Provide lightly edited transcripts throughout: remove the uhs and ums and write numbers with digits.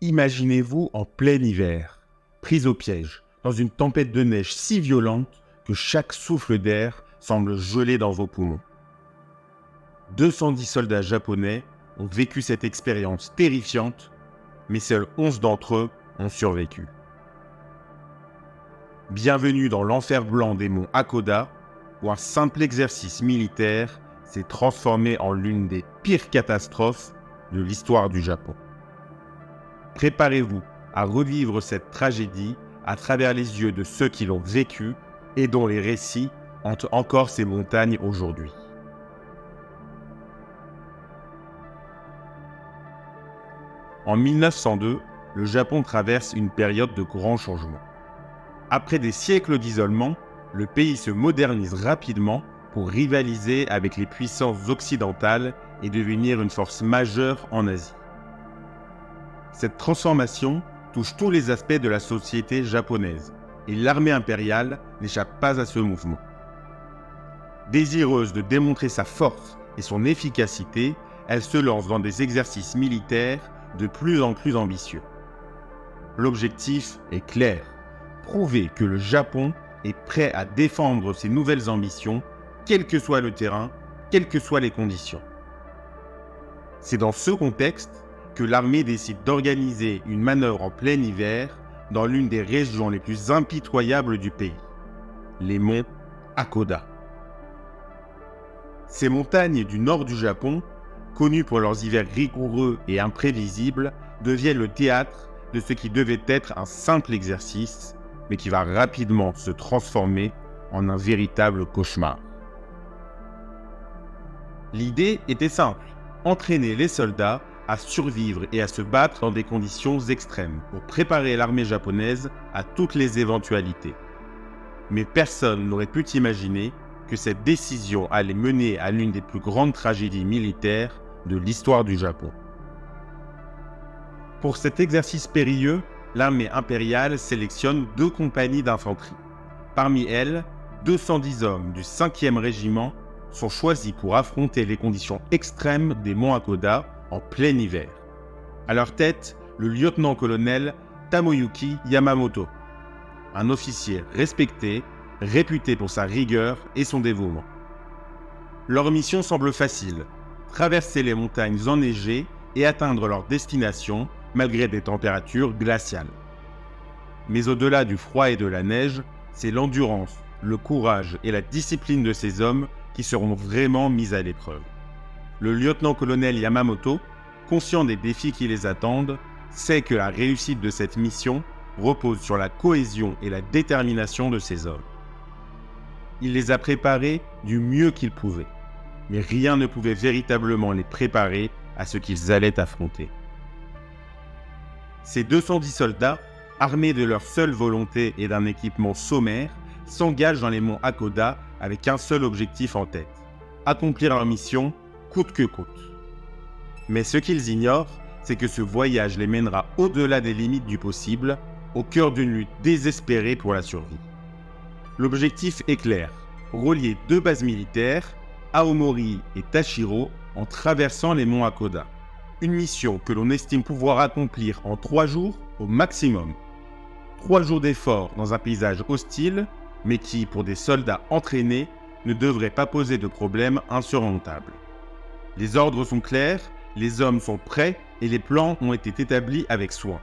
Imaginez-vous en plein hiver, pris au piège, dans une tempête de neige si violente que chaque souffle d'air semble geler dans vos poumons. 210 soldats japonais ont vécu cette expérience terrifiante, mais seuls 11 d'entre eux ont survécu. Bienvenue dans l'enfer blanc des monts Hakoda, où un simple exercice militaire s'est transformé en l'une des pires catastrophes de l'histoire du Japon. Préparez-vous à revivre cette tragédie à travers les yeux de ceux qui l'ont vécu et dont les récits hantent encore ces montagnes aujourd'hui. En 1902, le Japon traverse une période de grands changements. Après des siècles d'isolement, le pays se modernise rapidement pour rivaliser avec les puissances occidentales et devenir une force majeure en Asie. Cette transformation touche tous les aspects de la société japonaise et l'armée impériale n'échappe pas à ce mouvement. Désireuse de démontrer sa force et son efficacité, elle se lance dans des exercices militaires de plus en plus ambitieux. L'objectif est clair, prouver que le Japon est prêt à défendre ses nouvelles ambitions, quel que soit le terrain, quelles que soient les conditions. C'est dans ce contexte que l'armée décide d'organiser une manœuvre en plein hiver dans l'une des régions les plus impitoyables du pays, les monts Hakoda. Ces montagnes du nord du Japon, connues pour leurs hivers rigoureux et imprévisibles, deviennent le théâtre de ce qui devait être un simple exercice, mais qui va rapidement se transformer en un véritable cauchemar. L'idée était simple, entraîner les soldats à survivre et à se battre dans des conditions extrêmes pour préparer l'armée japonaise à toutes les éventualités. Mais personne n'aurait pu imaginer que cette décision allait mener à l'une des plus grandes tragédies militaires de l'histoire du Japon. Pour cet exercice périlleux, l'armée impériale sélectionne 2 compagnies d'infanterie. Parmi elles, 210 hommes du 5e régiment sont choisis pour affronter les conditions extrêmes des monts Hakoda en plein hiver. À leur tête, le lieutenant-colonel Tomoyuki Yamamoto, un officier respecté, réputé pour sa rigueur et son dévouement. Leur mission semble facile, traverser les montagnes enneigées et atteindre leur destination malgré des températures glaciales. Mais au-delà du froid et de la neige, c'est l'endurance, le courage et la discipline de ces hommes qui seront vraiment mis à l'épreuve. Le lieutenant-colonel Yamamoto, conscient des défis qui les attendent, sait que la réussite de cette mission repose sur la cohésion et la détermination de ces hommes. Il les a préparés du mieux qu'il pouvait, mais rien ne pouvait véritablement les préparer à ce qu'ils allaient affronter. Ces 210 soldats, armés de leur seule volonté et d'un équipement sommaire, s'engagent dans les monts Hakoda avec un seul objectif en tête, accomplir leur mission coûte que coûte. Mais ce qu'ils ignorent, c'est que ce voyage les mènera au-delà des limites du possible, au cœur d'une lutte désespérée pour la survie. L'objectif est clair, relier 2 bases militaires, Aomori et Tashiro, en traversant les monts Hakoda. Une mission que l'on estime pouvoir accomplir en 3 jours au maximum. 3 jours d'efforts dans un paysage hostile, mais qui, pour des soldats entraînés, ne devrait pas poser de problème insurmontable. Les ordres sont clairs, les hommes sont prêts et les plans ont été établis avec soin.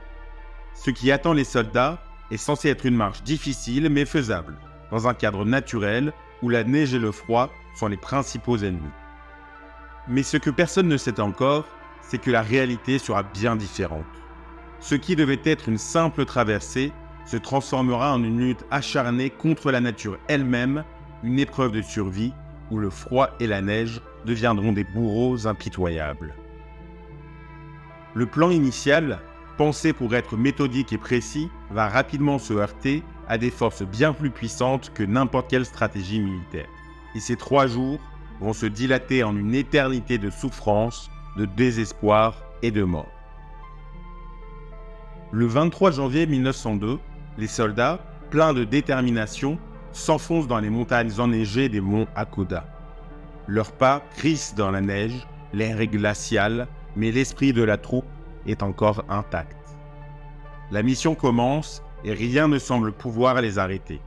Ce qui attend les soldats est censé être une marche difficile mais faisable, dans un cadre naturel où la neige et le froid sont les principaux ennemis. Mais ce que personne ne sait encore, c'est que la réalité sera bien différente. Ce qui devait être une simple traversée se transformera en une lutte acharnée contre la nature elle-même, une épreuve de survie où le froid et la neige deviendront des bourreaux impitoyables. Le plan initial, pensé pour être méthodique et précis, va rapidement se heurter à des forces bien plus puissantes que n'importe quelle stratégie militaire. Et ces 3 jours vont se dilater en une éternité de souffrance, de désespoir et de mort. Le 23 janvier 1902, les soldats, pleins de détermination, s'enfoncent dans les montagnes enneigées des monts Hakoda. Leurs pas crissent dans la neige, l'air est glacial, mais l'esprit de la troupe est encore intact. La mission commence et rien ne semble pouvoir les arrêter.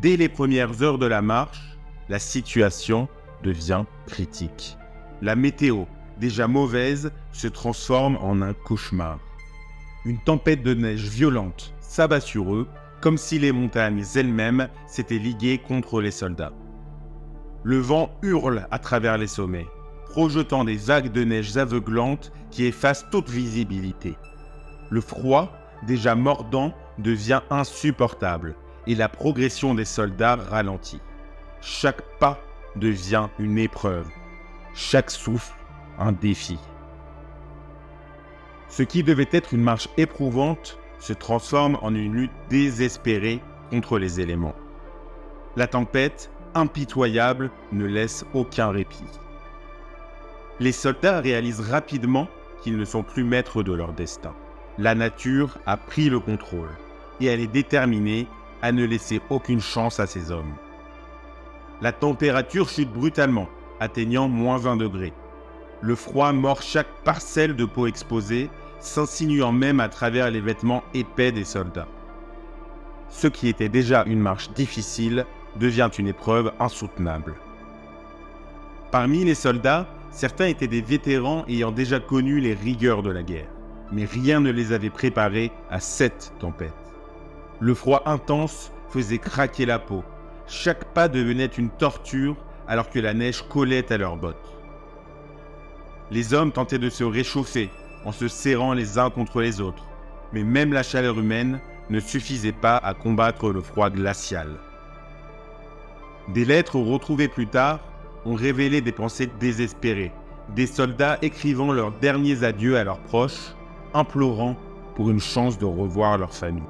Dès les premières heures de la marche, la situation devient critique. La météo, déjà mauvaise, se transforme en un cauchemar. Une tempête de neige violente s'abat sur eux, comme si les montagnes elles-mêmes s'étaient liguées contre les soldats. Le vent hurle à travers les sommets, projetant des vagues de neige aveuglantes qui effacent toute visibilité. Le froid, déjà mordant, devient insupportable et la progression des soldats ralentit. Chaque pas devient une épreuve, chaque souffle un défi. Ce qui devait être une marche éprouvante se transforme en une lutte désespérée contre les éléments. La tempête, impitoyable, ne laisse aucun répit. Les soldats réalisent rapidement qu'ils ne sont plus maîtres de leur destin. La nature a pris le contrôle et elle est déterminée à ne laisser aucune chance à ses hommes. La température chute brutalement, atteignant -20 degrés. Le froid mord chaque parcelle de peau exposée, s'insinuant même à travers les vêtements épais des soldats. Ce qui était déjà une marche difficile devient une épreuve insoutenable. Parmi les soldats, certains étaient des vétérans ayant déjà connu les rigueurs de la guerre, mais rien ne les avait préparés à cette tempête. Le froid intense faisait craquer la peau. Chaque pas devenait une torture alors que la neige collait à leurs bottes. Les hommes tentaient de se réchauffer en se serrant les uns contre les autres, mais même la chaleur humaine ne suffisait pas à combattre le froid glacial. Des lettres retrouvées plus tard ont révélé des pensées désespérées, des soldats écrivant leurs derniers adieux à leurs proches, implorant pour une chance de revoir leur famille.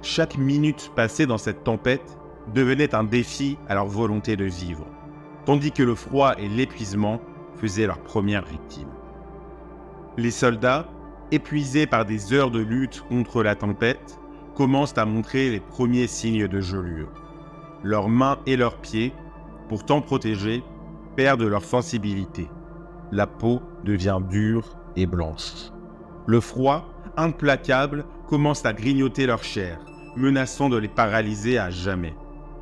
Chaque minute passée dans cette tempête devenait un défi à leur volonté de vivre, tandis que le froid et l'épuisement faisaient leur première victime. Les soldats, épuisés par des heures de lutte contre la tempête, commencent à montrer les premiers signes de gelure. Leurs mains et leurs pieds, pourtant protégés, perdent leur sensibilité. La peau devient dure et blanche. Le froid, implacable, commence à grignoter leur chair, menaçant de les paralyser à jamais.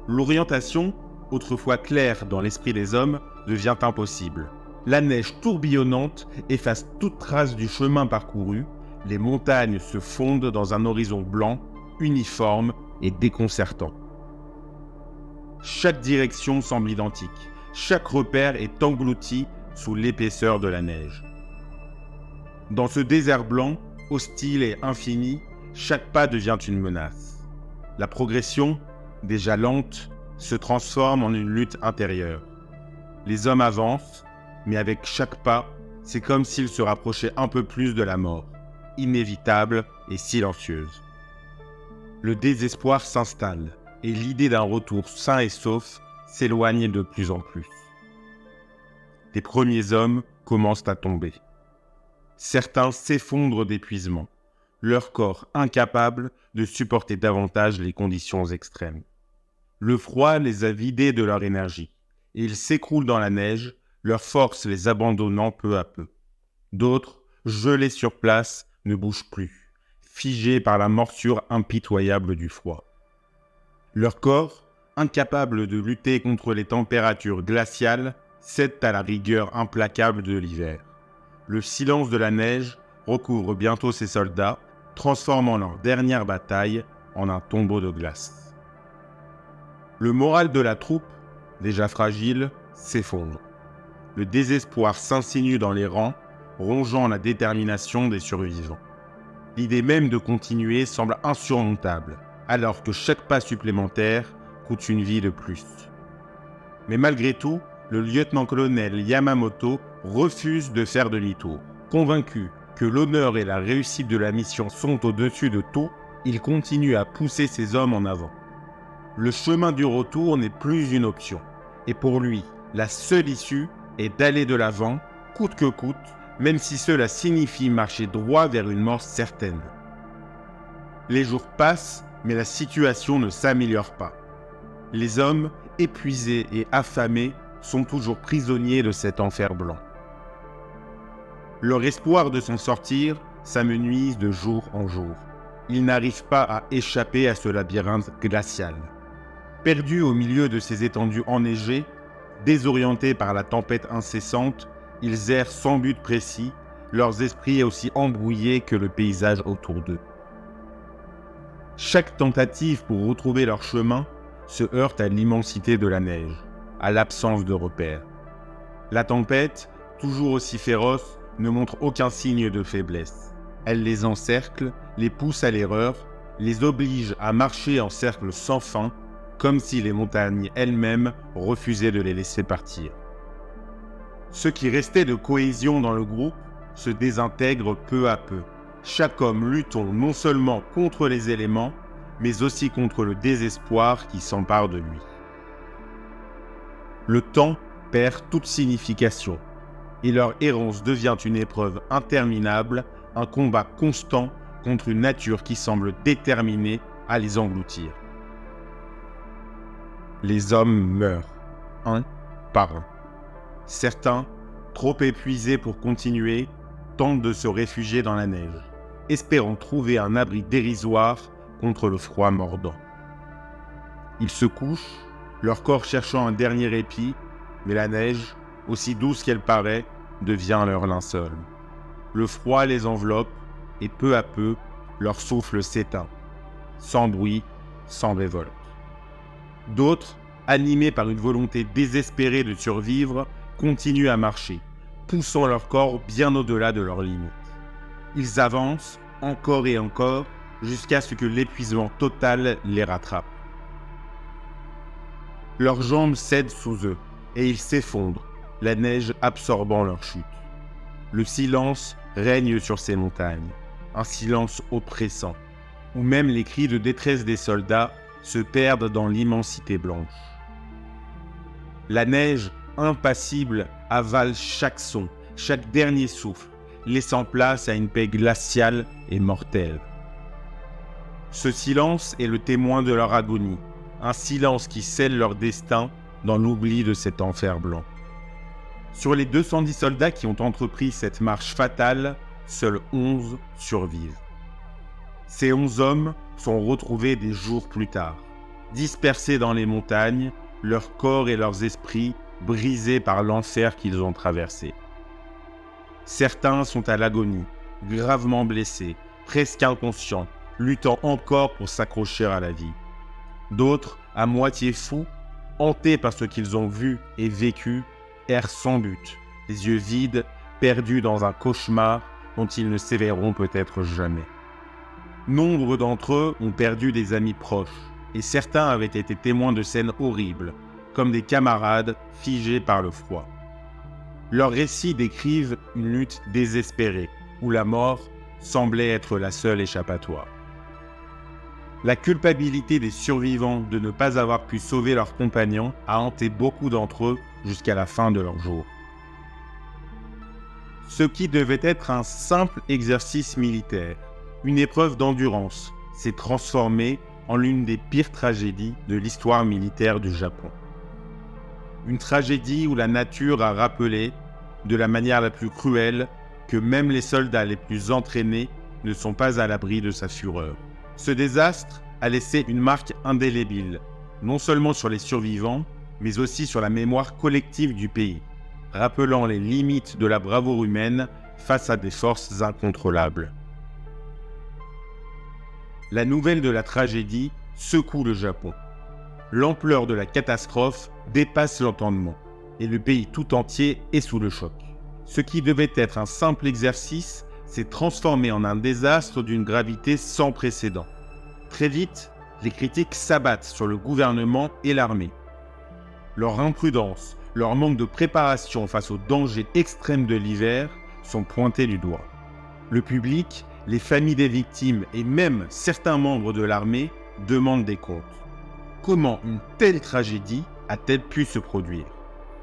L'orientation, autrefois claire dans l'esprit des hommes, devient impossible. La neige tourbillonnante efface toute trace du chemin parcouru, les montagnes se fondent dans un horizon blanc, uniforme et déconcertant. Chaque direction semble identique, chaque repère est englouti sous l'épaisseur de la neige. Dans ce désert blanc, hostile et infini, chaque pas devient une menace. La progression, déjà lente, se transforme en une lutte intérieure. Les hommes avancent, mais avec chaque pas, c'est comme s'ils se rapprochaient un peu plus de la mort, inévitable et silencieuse. Le désespoir s'installe et l'idée d'un retour sain et sauf s'éloigne de plus en plus. Les premiers hommes commencent à tomber. Certains s'effondrent d'épuisement, leur corps incapable de supporter davantage les conditions extrêmes. Le froid les a vidés de leur énergie, et ils s'écroulent dans la neige, leurs forces les abandonnant peu à peu. D'autres, gelés sur place, ne bougent plus, figés par la morsure impitoyable du froid. Leur corps, incapable de lutter contre les températures glaciales, cèdent à la rigueur implacable de l'hiver. Le silence de la neige recouvre bientôt ces soldats, transformant leur dernière bataille en un tombeau de glace. Le moral de la troupe, déjà fragile, s'effondre. Le désespoir s'insinue dans les rangs, rongeant la détermination des survivants. L'idée même de continuer semble insurmontable, alors que chaque pas supplémentaire coûte une vie de plus. Mais malgré tout, le lieutenant-colonel Yamamoto refuse de faire demi-tour. Convaincu que l'honneur et la réussite de la mission sont au-dessus de tout, il continue à pousser ses hommes en avant. Le chemin du retour n'est plus une option, et pour lui, la seule issue est d'aller de l'avant, coûte que coûte, même si cela signifie marcher droit vers une mort certaine. Les jours passent, mais la situation ne s'améliore pas. Les hommes, épuisés et affamés, sont toujours prisonniers de cet enfer blanc. Leur espoir de s'en sortir s'amenuise de jour en jour. ils n'arrivent pas à échapper à ce labyrinthe glacial. Perdus au milieu de ces étendues enneigées, désorientés par la tempête incessante, ils errent sans but précis, leurs esprits aussi embrouillés que le paysage autour d'eux. Chaque tentative pour retrouver leur chemin se heurte à l'immensité de la neige, à l'absence de repères. La tempête, toujours aussi féroce, ne montre aucun signe de faiblesse. Elle les encercle, les pousse à l'erreur, les oblige à marcher en cercle sans fin, comme si les montagnes elles-mêmes refusaient de les laisser partir. Ce qui restait de cohésion dans le groupe se désintègre peu à peu, chaque homme luttant non seulement contre les éléments, mais aussi contre le désespoir qui s'empare de lui. Le temps perd toute signification, et leur errance devient une épreuve interminable, un combat constant contre une nature qui semble déterminée à les engloutir. Les hommes meurent, un par un. Certains, trop épuisés pour continuer, tentent de se réfugier dans la neige, espérant trouver un abri dérisoire contre le froid mordant. Ils se couchent, leur corps cherchant un dernier répit, mais la neige, aussi douce qu'elle paraît, devient leur linceul. Le froid les enveloppe et peu à peu, leur souffle s'éteint, sans bruit, sans révolte. D'autres, animés par une volonté désespérée de survivre, continuent à marcher, poussant leur corps bien au-delà de leurs limites. Ils avancent, encore et encore, jusqu'à ce que l'épuisement total les rattrape. Leurs jambes cèdent sous eux, et ils s'effondrent, la neige absorbant leur chute. Le silence règne sur ces montagnes, un silence oppressant, où même les cris de détresse des soldats se perdent dans l'immensité blanche. La neige, impassible, avale chaque son, chaque dernier souffle, laissant place à une paix glaciale et mortelle. Ce silence est le témoin de leur agonie, un silence qui scelle leur destin dans l'oubli de cet enfer blanc. Sur les 210 soldats qui ont entrepris cette marche fatale, seuls 11 survivent. Ces 11 hommes sont retrouvés des jours plus tard, dispersés dans les montagnes, leurs corps et leurs esprits brisés par l'enfer qu'ils ont traversé. Certains sont à l'agonie, gravement blessés, presque inconscients, luttant encore pour s'accrocher à la vie. D'autres, à moitié fous, hantés par ce qu'ils ont vu et vécu, errent sans but, les yeux vides, perdus dans un cauchemar dont ils ne s'éveilleront peut-être jamais. Nombre d'entre eux ont perdu des amis proches, et certains avaient été témoins de scènes horribles, comme des camarades figés par le froid. Leurs récits décrivent une lutte désespérée, où la mort semblait être la seule échappatoire. La culpabilité des survivants de ne pas avoir pu sauver leurs compagnons a hanté beaucoup d'entre eux jusqu'à la fin de leur jour. Ce qui devait être un simple exercice militaire, une épreuve d'endurance, s'est transformé en l'une des pires tragédies de l'histoire militaire du Japon. Une tragédie où la nature a rappelé, de la manière la plus cruelle, que même les soldats les plus entraînés ne sont pas à l'abri de sa fureur. Ce désastre a laissé une marque indélébile, non seulement sur les survivants, mais aussi sur la mémoire collective du pays, rappelant les limites de la bravoure humaine face à des forces incontrôlables. La nouvelle de la tragédie secoue le Japon. L'ampleur de la catastrophe dépasse l'entendement, et le pays tout entier est sous le choc. Ce qui devait être un simple exercice s'est transformé en un désastre d'une gravité sans précédent. Très vite, les critiques s'abattent sur le gouvernement et l'armée. Leur imprudence, leur manque de préparation face aux dangers extrêmes de l'hiver sont pointés du doigt. Le public, les familles des victimes et même certains membres de l'armée demandent des comptes. Comment une telle tragédie a-t-elle pu se produire ?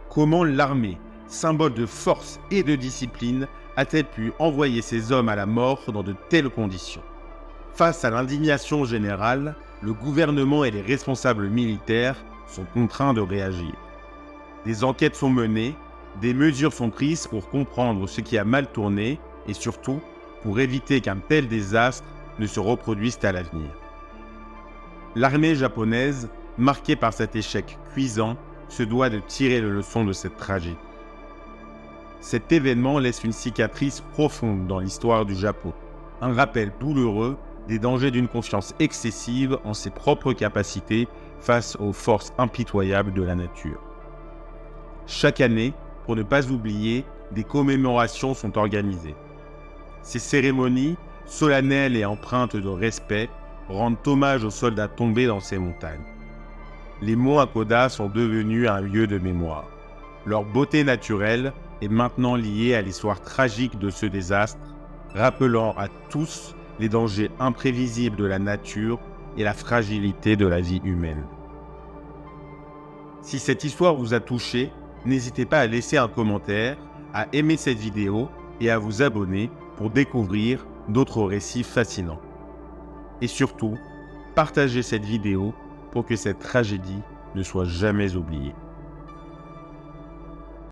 Comment l'armée, symbole de force et de discipline, a-t-elle pu envoyer ces hommes à la mort dans de telles conditions ? Face à l'indignation générale, le gouvernement et les responsables militaires sont contraints de réagir. Des enquêtes sont menées, des mesures sont prises pour comprendre ce qui a mal tourné et surtout pour éviter qu'un tel désastre ne se reproduisent à l'avenir. L'armée japonaise, marquée par cet échec cuisant, se doit de tirer les leçons de cette tragédie. Cet événement laisse une cicatrice profonde dans l'histoire du Japon, un rappel douloureux des dangers d'une confiance excessive en ses propres capacités face aux forces impitoyables de la nature. Chaque année, pour ne pas oublier, des commémorations sont organisées. Ces cérémonies, solennelles et empreintes de respect, rendent hommage aux soldats tombés dans ces montagnes. Les monts Hakoda sont devenus un lieu de mémoire. Leur beauté naturelle est maintenant liée à l'histoire tragique de ce désastre, rappelant à tous les dangers imprévisibles de la nature et la fragilité de la vie humaine. Si cette histoire vous a touché, n'hésitez pas à laisser un commentaire, à aimer cette vidéo et à vous abonner pour découvrir d'autres récits fascinants. Et surtout, partagez cette vidéo pour que cette tragédie ne soit jamais oubliée.